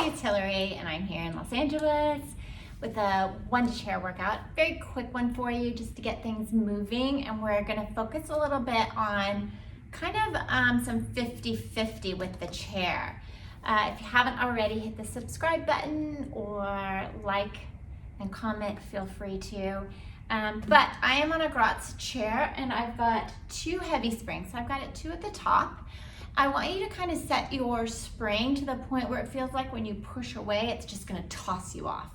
it's Hillary and I'm here in Los Angeles with a Wunda chair workout. Very quick one for you just to get things moving, and we're going to focus a little bit on kind of some 50-50 with the chair. If you haven't already, hit the subscribe button or like and comment, feel free to. But I am on a Gratz chair and I've got two heavy springs. So I've got it two at the top. I want you to kind of set your spring to the point where it feels like when you push away, it's just gonna toss you off.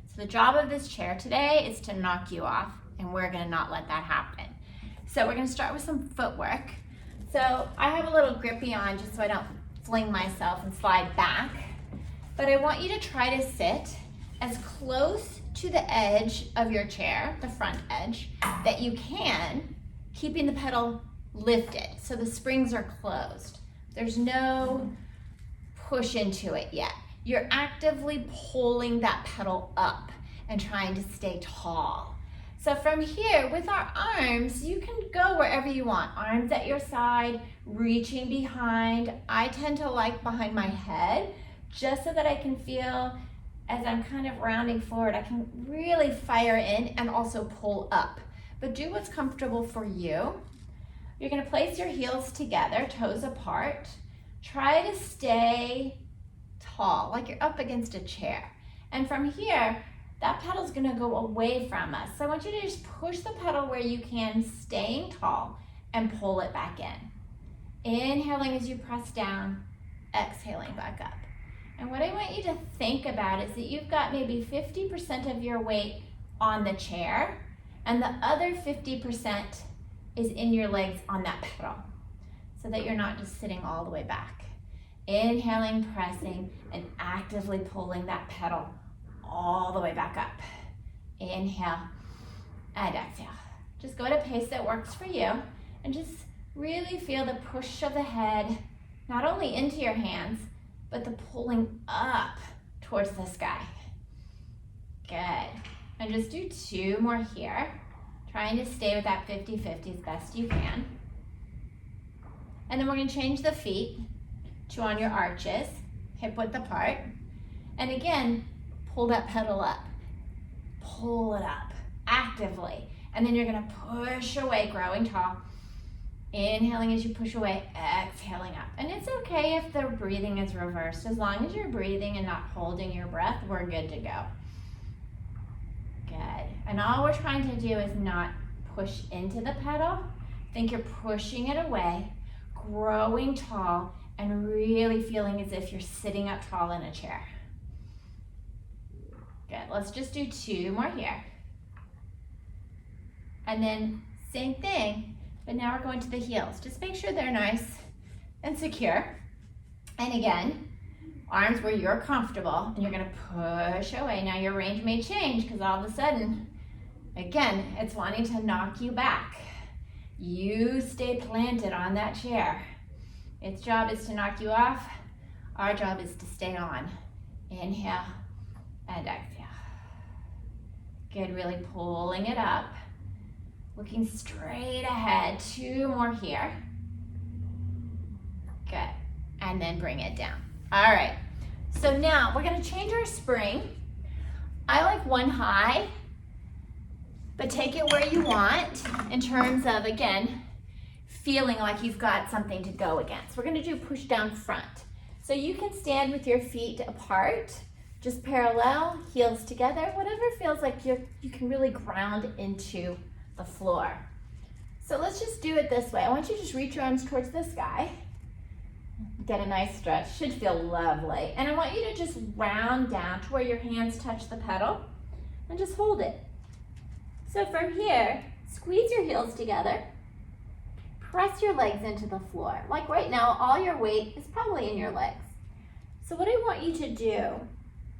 So the job of this chair today is to knock you off, and we're gonna not let that happen. So we're gonna start with some footwork. So I have a little grippy on just so I don't fling myself and slide back. But I want you to try to sit as close to the edge of your chair, the front edge, that you can, keeping the pedal lifted so the springs are closed. There's no push into it yet. You're actively pulling that pedal up and trying to stay tall. So from here, with our arms, you can go wherever you want. Arms at your side, reaching behind. I tend to like behind my head, just so that I can feel as I'm kind of rounding forward, I can really fire in and also pull up. But do what's comfortable for you. You're gonna place your heels together, toes apart. Try to stay tall, like you're up against a chair. And from here, that pedal's gonna go away from us. So I want you to just push the pedal where you can, staying tall, and pull it back in. Inhaling as you press down, exhaling back up. And what I want you to think about is that you've got maybe 50% of your weight on the chair, and the other 50% is in your legs on that pedal, so that you're not just sitting all the way back. Inhaling, pressing, and actively pulling that pedal all the way back up. Inhale and exhale. Just go at a pace that works for you, and just really feel the push of the head, not only into your hands, but the pulling up towards the sky. Good. And just do two more here. Trying to stay with that 50-50 as best you can. And then we're gonna change the feet to on your arches, hip width apart. And again, pull that pedal up. Pull it up actively. And then you're gonna push away, growing tall. Inhaling as you push away, exhaling up. And it's okay if the breathing is reversed. As long as you're breathing and not holding your breath, we're good to go. Good. And all we're trying to do is not push into the pedal. Think you're pushing it away, growing tall, and really feeling as if you're sitting up tall in a chair. Good. Let's just do two more here. And then same thing, but now we're going to the heels. Just make sure they're nice and secure. And again, arms where you're comfortable, and you're gonna push away. Now your range may change because all of a sudden, again, it's wanting to knock you back. You stay planted on that chair. Its job is to knock you off. Our job is to stay on. Inhale and exhale. Good, really pulling it up. Looking straight ahead, two more here. Good, and then bring it down. All right, so now we're gonna change our spring. I like one high, but take it where you want in terms of, again, feeling like you've got something to go against. We're gonna do push down front. So you can stand with your feet apart, just parallel, heels together, whatever feels like you can really ground into the floor. So let's just do it this way. I want you to just reach your arms towards the sky. Get a nice stretch, should feel lovely. And I want you to just round down to where your hands touch the pedal and just hold it. So from here, squeeze your heels together, press your legs into the floor. Like right now, all your weight is probably in your legs. So what I want you to do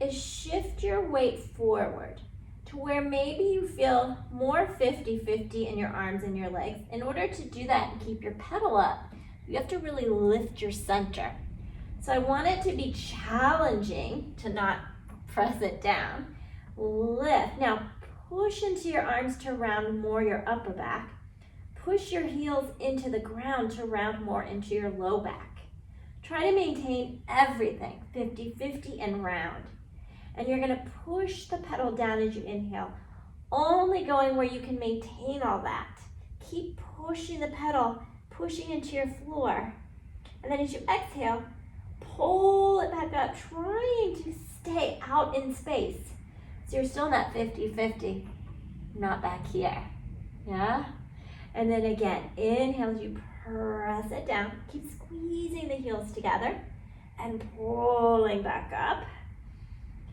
is shift your weight forward to where maybe you feel more 50-50 in your arms and your legs. In order to do that and keep your pedal up, you have to really lift your center. So I want it to be challenging to not press it down. Lift. Now push into your arms to round more your upper back. Push your heels into the ground to round more into your low back. Try to maintain everything, 50-50 and round. And you're gonna push the pedal down as you inhale, only going where you can maintain all that. Keep pushing the pedal, pushing into your floor. And then as you exhale, pull it back up, trying to stay out in space. So you're still in that 50-50, not back here, yeah? And then again, inhale as you press it down, keep squeezing the heels together and pulling back up.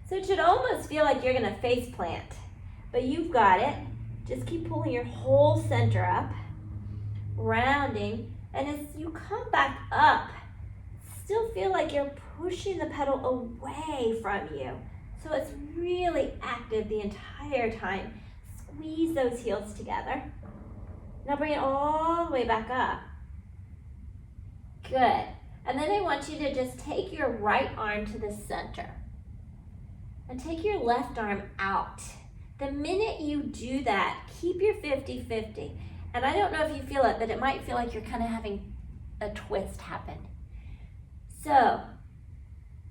So it should almost feel like you're gonna face plant, but you've got it. Just keep pulling your whole center up, rounding, and as you come back up, still feel like you're pushing the pedal away from you. So it's really active the entire time. Squeeze those heels together. Now bring it all the way back up. Good. And then I want you to just take your right arm to the center and take your left arm out. The minute you do that, keep your 50-50. And I don't know if you feel it, but it might feel like you're kind of having a twist happen. So,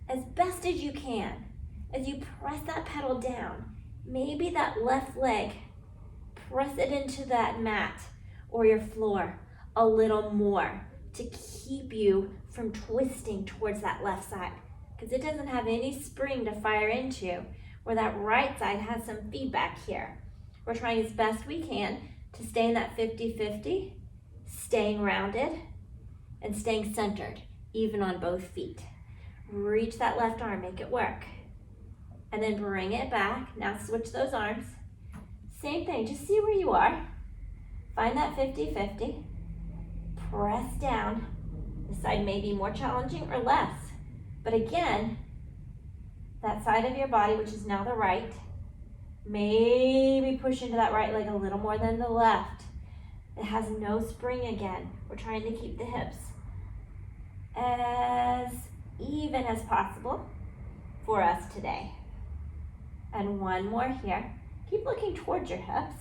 as best as you can, as you press that pedal down, maybe that left leg, press it into that mat or your floor a little more to keep you from twisting towards that left side, because it doesn't have any spring to fire into, where that right side has some feedback here. We're trying as best we can to stay in that 50-50, staying rounded and staying centered, even on both feet. Reach that left arm, make it work. And then bring it back. Now switch those arms. Same thing, just see where you are. Find that 50-50. Press down. This side may be more challenging or less. But again, that side of your body, which is now the right, maybe push into that right leg a little more than the left. It has no spring again. We're trying to keep the hips as even as possible for us today. And one more here. Keep looking towards your hips.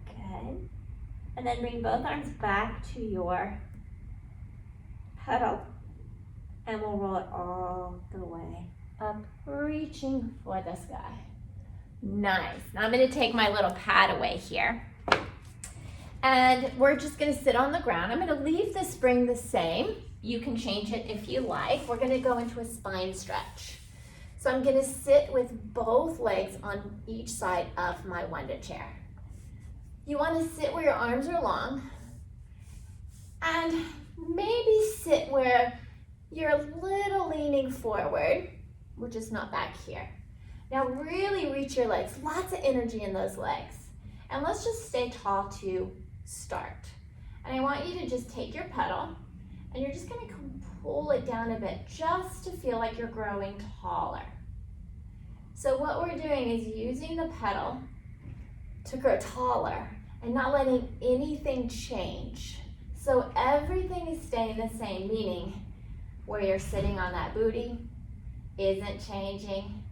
Good. And then bring both arms back to your pedal. And we'll roll it all the way up, reaching for the sky. Nice. Now I'm going to take my little pad away here. And we're just going to sit on the ground. I'm going to leave the spring the same. You can change it if you like. We're going to go into a spine stretch. So I'm going to sit with both legs on each side of my Wunda chair. You want to sit where your arms are long, and maybe sit where you're a little leaning forward. We're just not back here. Now really reach your legs. Lots of energy in those legs. And let's just stay tall to start. And I want you to just take your pedal and you're just going to pull it down a bit just to feel like you're growing taller. So what we're doing is using the pedal to grow taller and not letting anything change. So everything is staying the same, meaning where you're sitting on that booty isn't changing.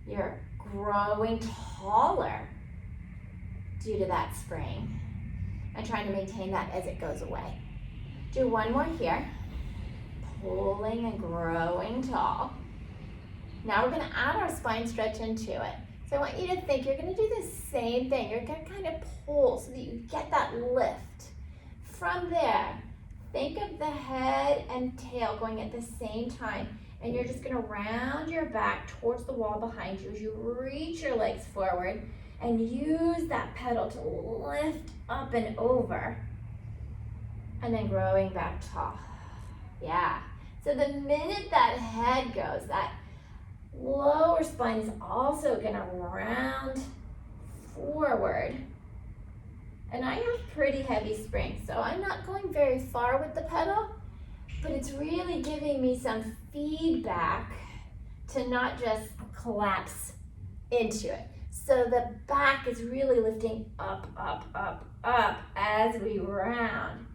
You're growing taller due to that spring and trying to maintain that as it goes away. Do one more here, pulling and growing tall. Now we're going to add our spine stretch into it. So I want you to think you're going to do the same thing. You're going to kind of pull so that you get that lift. From there, think of the head and tail going at the same time, and you're just going to round your back towards the wall behind you as you reach your legs forward and use that pedal to lift up and over, and then growing back tall. Yeah. So the minute that head goes, that lower spine is also going to round forward. And I have pretty heavy springs, so I'm not going very far with the pedal, but it's really giving me some feedback to not just collapse into it. So the back is really lifting up, up, up, up as we round.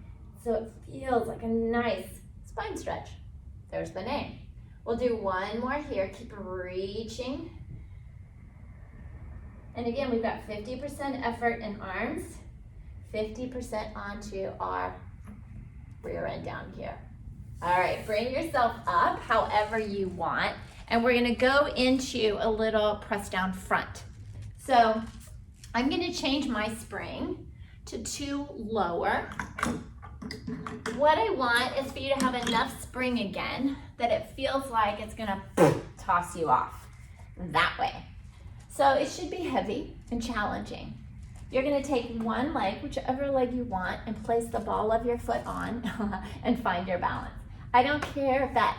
So it feels like a nice spine stretch. There's the name. We'll do one more here. Keep reaching. And again, we've got 50% effort in arms, 50% onto our rear end down here. All right, bring yourself up however you want. And we're gonna go into a little press down front. So I'm gonna change my spring to 2 lower. What I want is for you to have enough spring again that it feels like it's gonna toss you off that way. So it should be heavy and challenging. You're gonna take one leg, whichever leg you want, and place the ball of your foot on and find your balance. I don't care if that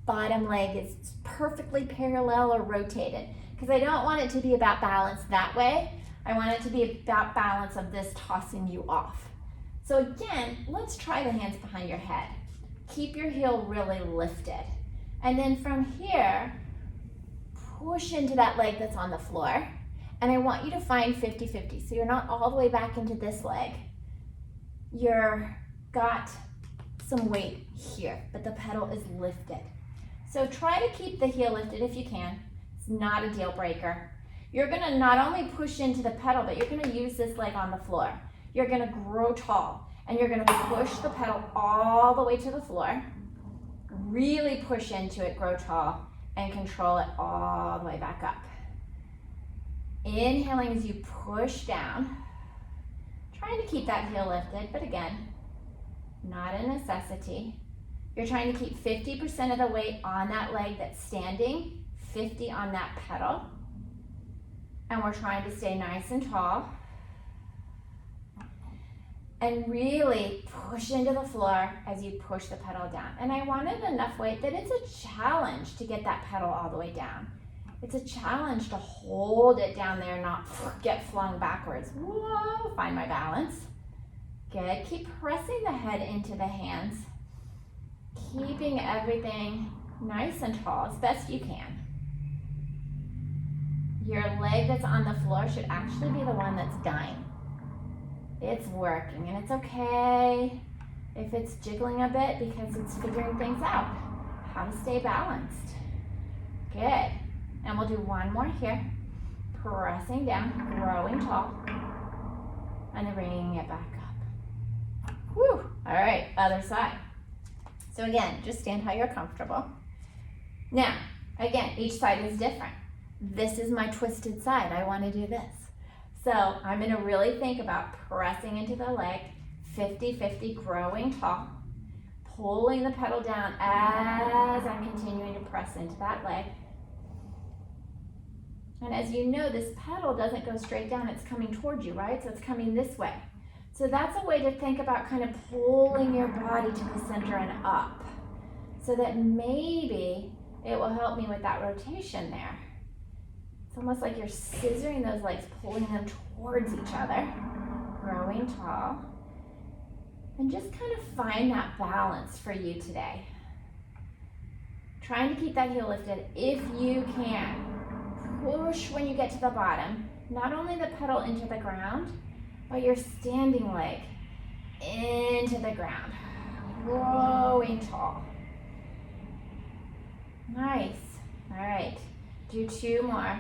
bottom leg is perfectly parallel or rotated, because I don't want it to be about balance that way. I want it to be about balance of this tossing you off. So again, let's try the hands behind your head. Keep your heel really lifted. And then from here, push into that leg that's on the floor. And I want you to find 50-50. So you're not all the way back into this leg. You're got some weight here, but the pedal is lifted. So try to keep the heel lifted if you can. It's not a deal breaker. You're gonna not only push into the pedal, but you're gonna use this leg on the floor. You're gonna grow tall, and you're gonna push the pedal all the way to the floor. Really push into it, grow tall, and control it all the way back up. Inhaling as you push down, trying to keep that heel lifted, but again, not a necessity. You're trying to keep 50% of the weight on that leg that's standing, 50 on that pedal, and we're trying to stay nice and tall. And really push into the floor as you push the pedal down. And I wanted enough weight that it's a challenge to get that pedal all the way down. It's a challenge to hold it down there and not get flung backwards. Whoa, find my balance. Good, keep pressing the head into the hands. Keeping everything nice and tall as best you can. Your leg that's on the floor should actually be the one that's dying. It's working, and it's okay if it's jiggling a bit because it's figuring things out, how to stay balanced. Good, and we'll do one more here. Pressing down, growing tall, and then bringing it back up. Whew, all right, other side. So again, just stand how you're comfortable. Now, again, each side is different. This is my twisted side, I wanna do this. So I'm gonna really think about pressing into the leg, 50-50, growing tall, pulling the pedal down as I'm continuing to press into that leg. And as you know, this pedal doesn't go straight down, it's coming towards you, right? So it's coming this way. So that's a way to think about kind of pulling your body to the center and up, so that maybe it will help me with that rotation there. It's almost like you're scissoring those legs, pulling them towards each other, growing tall. And just kind of find that balance for you today. Trying to keep that heel lifted if you can. Push when you get to the bottom, not only the pedal into the ground, but your standing leg into the ground, growing tall. Nice, all right, do 2 more.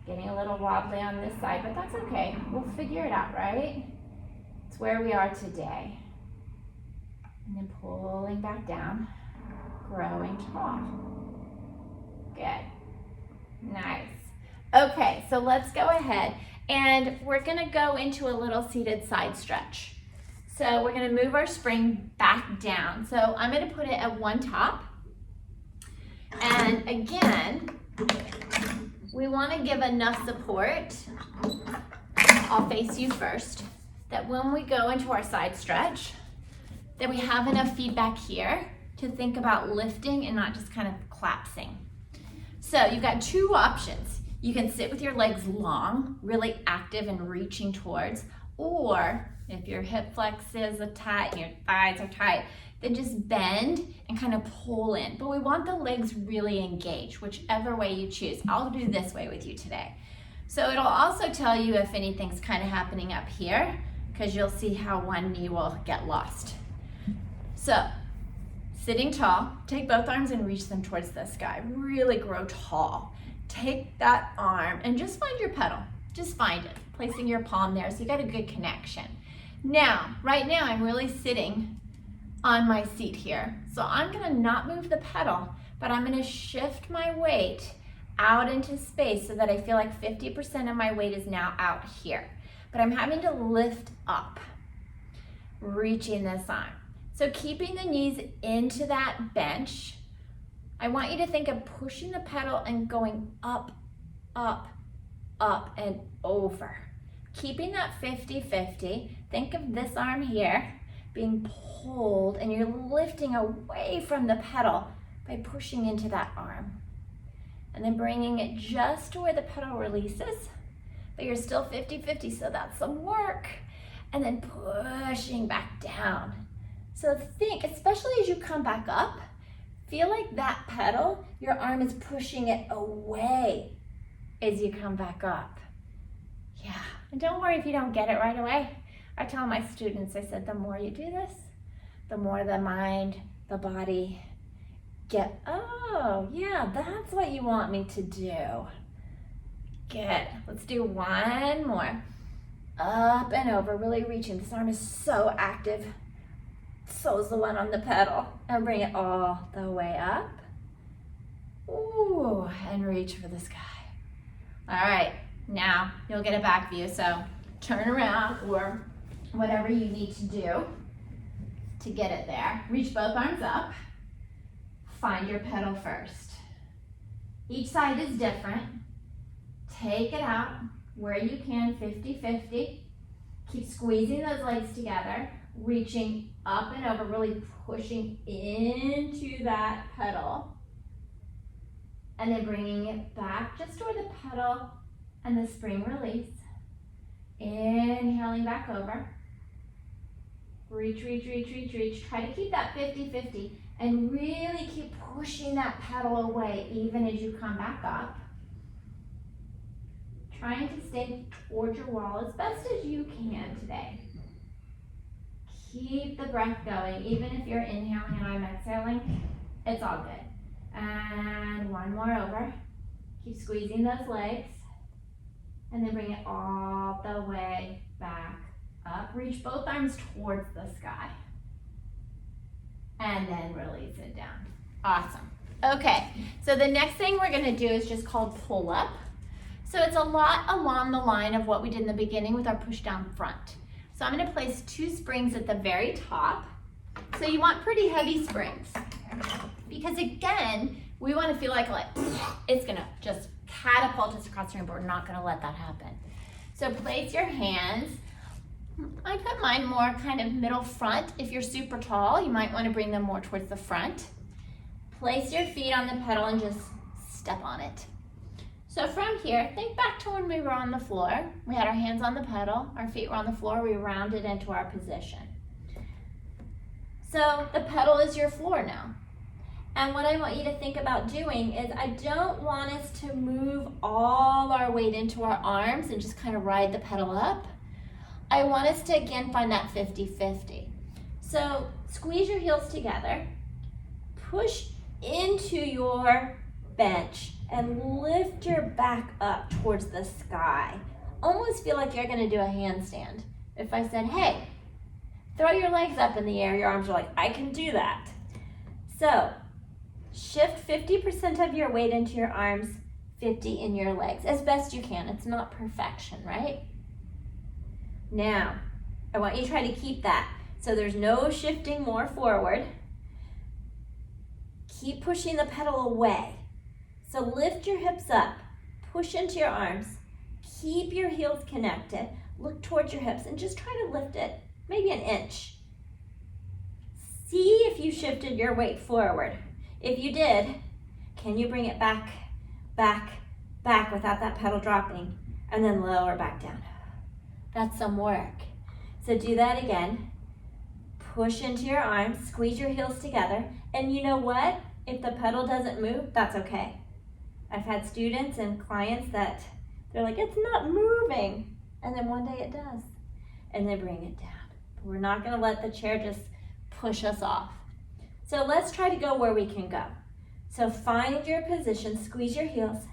Getting a little wobbly on this side, but that's okay. We'll figure it out, right? It's where we are today. And then pulling back down, growing tall. Good, nice. Okay, so let's go ahead and we're gonna go into a little seated side stretch. So we're gonna move our spring back down. So I'm gonna put it at one top. And again, we want to give enough support, I'll face you first, that when we go into our side stretch, that we have enough feedback here to think about lifting and not just kind of collapsing. So you've got 2 options. You can sit with your legs long, really active and reaching towards, or if your hip flexes are tight and your thighs are tight, then just bend and kind of pull in. But we want the legs really engaged, whichever way you choose. I'll do this way with you today. So it'll also tell you if anything's kind of happening up here, because you'll see how one knee will get lost. So, sitting tall, take both arms and reach them towards the sky. Really grow tall. Take that arm and just find your pedal. Just find it, placing your palm there so you got a good connection. Now, right now I'm really sitting on my seat here. So I'm gonna not move the pedal, but I'm gonna shift my weight out into space so that I feel like 50% of my weight is now out here. But I'm having to lift up, reaching this arm. So keeping the knees into that bench, I want you to think of pushing the pedal and going up, up, up and over. Keeping that 50-50, think of this arm here being pulled and you're lifting away from the pedal by pushing into that arm. And then bringing it just to where the pedal releases, but you're still 50-50, so that's some work. And then pushing back down. So think, especially as you come back up, feel like that pedal, your arm is pushing it away as you come back up. Yeah, and don't worry if you don't get it right away. I tell my students, I said, the more you do this, the more the mind, the body get, oh, yeah, that's what you want me to do. Good, let's do one more. Up and over, really reaching. This arm is so active. So is the one on the pedal. And bring it all the way up. Ooh, and reach for the sky. All right, now you'll get a back view. So turn around or whatever you need to do to get it there. Reach both arms up. Find your pedal first. Each side is different. Take it out where you can, 50-50. Keep squeezing those legs together, reaching up and over, really pushing into that pedal. And then bringing it back just toward the pedal and the spring release. Inhaling back over. Reach, reach, reach, reach, reach. Try to keep that 50-50 and really keep pushing that pedal away even as you come back up. Trying to stay towards your wall as best as you can today. Keep the breath going, even if you're inhaling and I'm exhaling, it's all good. And one more over. Keep squeezing those legs. And then bring it all the way back up. Reach both arms towards the sky. And then release it down. Awesome. Okay, so the next thing we're gonna do is just called pull up. So it's a lot along the line of what we did in the beginning with our push down front. So I'm gonna place 2 springs at the very top. So you want pretty heavy springs. Because again, we wanna feel like it's gonna just catapult us across the room, but we're not gonna let that happen. So place your hands, I put mine more kind of middle front. If you're super tall, you might wanna bring them more towards the front. Place your feet on the pedal and just step on it. So from here, think back to when we were on the floor. We had our hands on the pedal, our feet were on the floor, we rounded into our position. So the pedal is your floor now. And what I want you to think about doing is I don't want us to move all our weight into our arms and just kind of ride the pedal up. I want us to again find that 50-50. So squeeze your heels together, push into your bench, and lift your back up towards the sky. Almost feel like you're gonna do a handstand. If I said, hey, throw your legs up in the air, your arms are like, I can do that. So shift 50% of your weight into your arms, 50 in your legs, as best you can. It's not perfection, right? Now, I want you to try to keep that. So there's no shifting more forward. Keep pushing the pedal away. So lift your hips up, push into your arms, keep your heels connected, look towards your hips and just try to lift it, maybe an inch. See if you shifted your weight forward. If you did, can you bring it back, back, back without that pedal dropping and then lower back down? That's some work. So do that again. Push into your arms, squeeze your heels together, and you know what? If the pedal doesn't move, that's okay. I've had students and clients that they're like, it's not moving. And then one day it does. And they bring it down. But we're not gonna let the chair just push us off. So let's try to go where we can go. So find your position, squeeze your heels.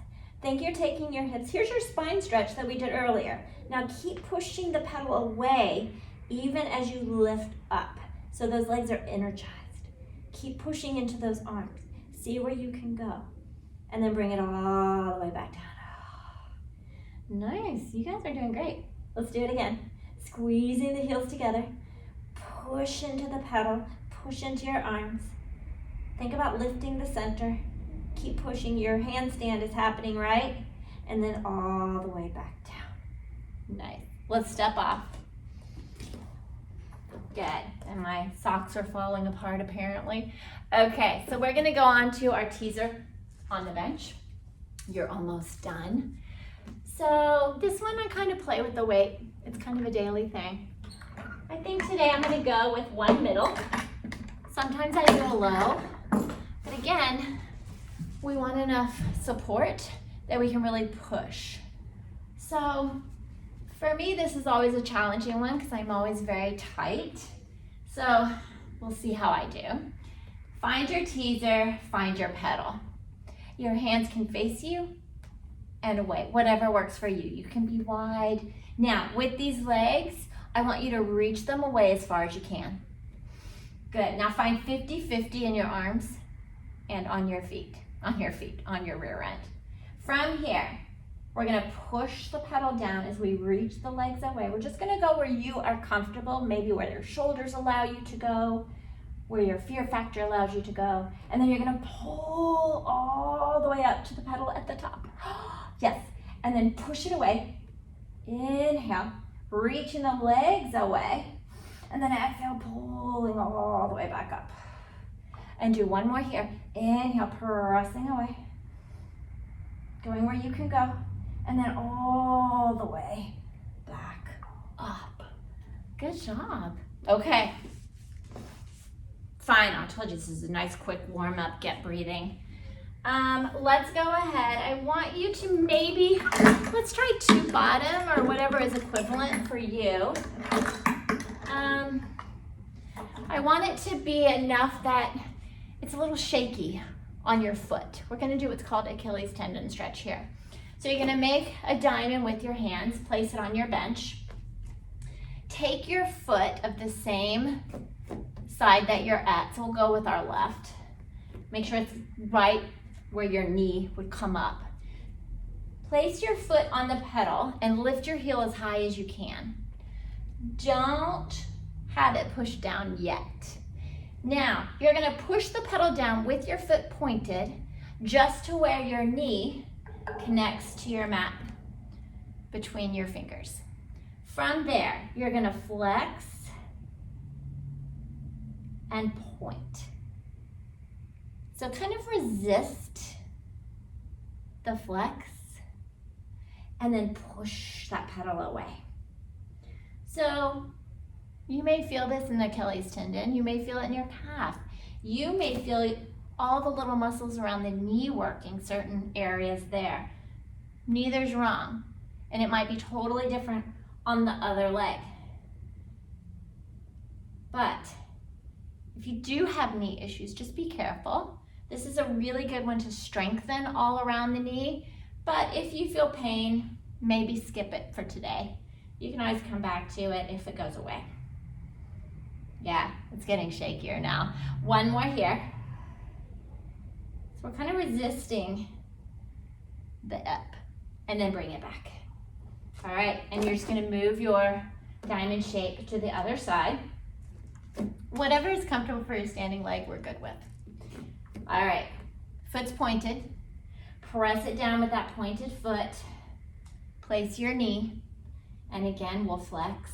Think you're taking your hips. Here's your spine stretch that we did earlier. Now keep pushing the pedal away even as you lift up. so those legs are energized. Keep pushing into those arms. See where you can go. And then bring it all the way back down. Nice, you guys are doing great. Let's do it again. Squeezing the heels together. Push into the pedal, push into your arms. Think about lifting the center. Keep pushing, your handstand is happening, right? And then all the way back down. Nice. Let's step off. Good. And my socks are falling apart apparently. Okay, so we're gonna go on to our teaser on the bench. You're almost done. So this one I kind of play with the weight. It's kind of a daily thing. I think today I'm gonna go with one middle. Sometimes I do a low, but again, we want enough support that we can really push. So for me, this is always a challenging one because I'm always very tight. So we'll see how I do. Find your teaser, find your pedal. Your hands can face you and away, whatever works for you. You can be wide. Now, with these legs, I want you to reach them away as far as you can. Good, now find 50-50 in your arms and on your feet, on your rear end. From here, we're gonna push the pedal down as we reach the legs away. We're just gonna go where you are comfortable, maybe where your shoulders allow you to go, where your fear factor allows you to go, and then you're gonna pull all the way up to the pedal at the top. Yes, and then push it away. Inhale, reaching the legs away, and then exhale, pulling all the way back up. And do one more here. Inhale, pressing away, going where you can go, and then all the way back up. Good job. Okay. Fine, I told you this is a nice quick warm up, get breathing. Let's go ahead. I want you to maybe, let's try two bottom or whatever is equivalent for you. I want it to be enough that it's a little shaky on your foot. We're gonna do what's called Achilles tendon stretch here. So you're gonna make a diamond with your hands, place it on your bench. Take your foot of the same side that you're at, so we'll go with our left. Make sure it's right where your knee would come up. Place your foot on the pedal and lift your heel as high as you can. Don't have it pushed down yet. Now, you're gonna push the pedal down with your foot pointed just to where your knee connects to your mat between your fingers. From there, you're gonna flex and point. So kind of resist the flex and then push that pedal away. So you may feel this in the Achilles tendon, you may feel it in your calf, you may feel all the little muscles around the knee working certain areas there. Neither's wrong, and it might be totally different on the other leg. But if you do have knee issues, just be careful. This is a really good one to strengthen all around the knee, but if you feel pain, maybe skip it for today. You can always come back to it if it goes away. Yeah, it's getting shakier now. One more here. So we're kind of resisting the up and then bring it back. All right, and you're just gonna move your diamond shape to the other side. Whatever is comfortable for your standing leg, we're good with. All right, foot's pointed. Press it down with that pointed foot. Place your knee, and again, we'll flex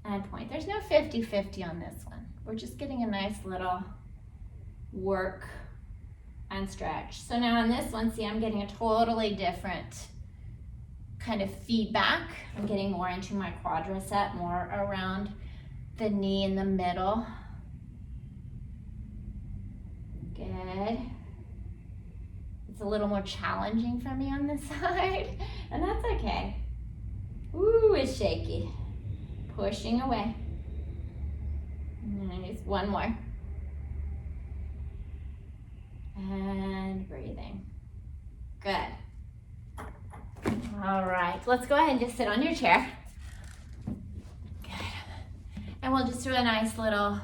and point. There's no 50-50 on this one. We're just getting a nice little work and stretch. So now on this one, see, I'm getting a totally different kind of feedback. I'm getting more into my quadricep, more around the knee in the middle. Good. It's a little more challenging for me on this side, and that's okay. Ooh, it's shaky. Pushing away. Nice, one more. And breathing. Good. All right, let's go ahead and just sit on your chair. Good. And we'll just do a nice little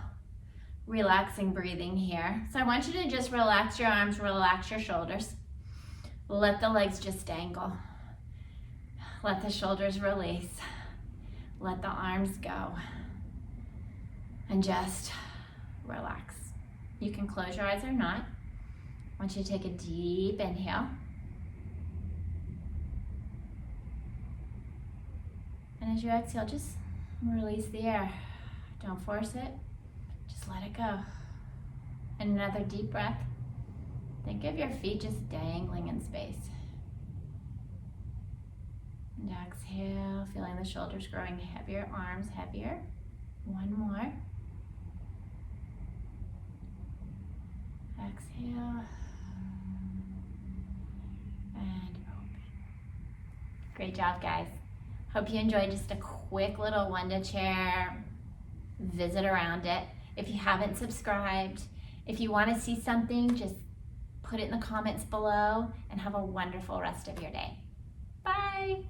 relaxing breathing here. So I want you to just relax your arms, relax your shoulders. Let the legs just dangle. Let the shoulders release. Let the arms go. And just relax. You can close your eyes or not. I want you to take a deep inhale. And as you exhale, just release the air. Don't force it. Just let it go. And another deep breath. Think of your feet just dangling in space. And exhale, feeling the shoulders growing heavier, arms heavier. One more. Exhale. And open. Great job, guys. Hope you enjoyed just a quick little Wunda chair visit around it. If you haven't subscribed, if you want to see something, just put it in the comments below, and have a wonderful rest of your day. Bye.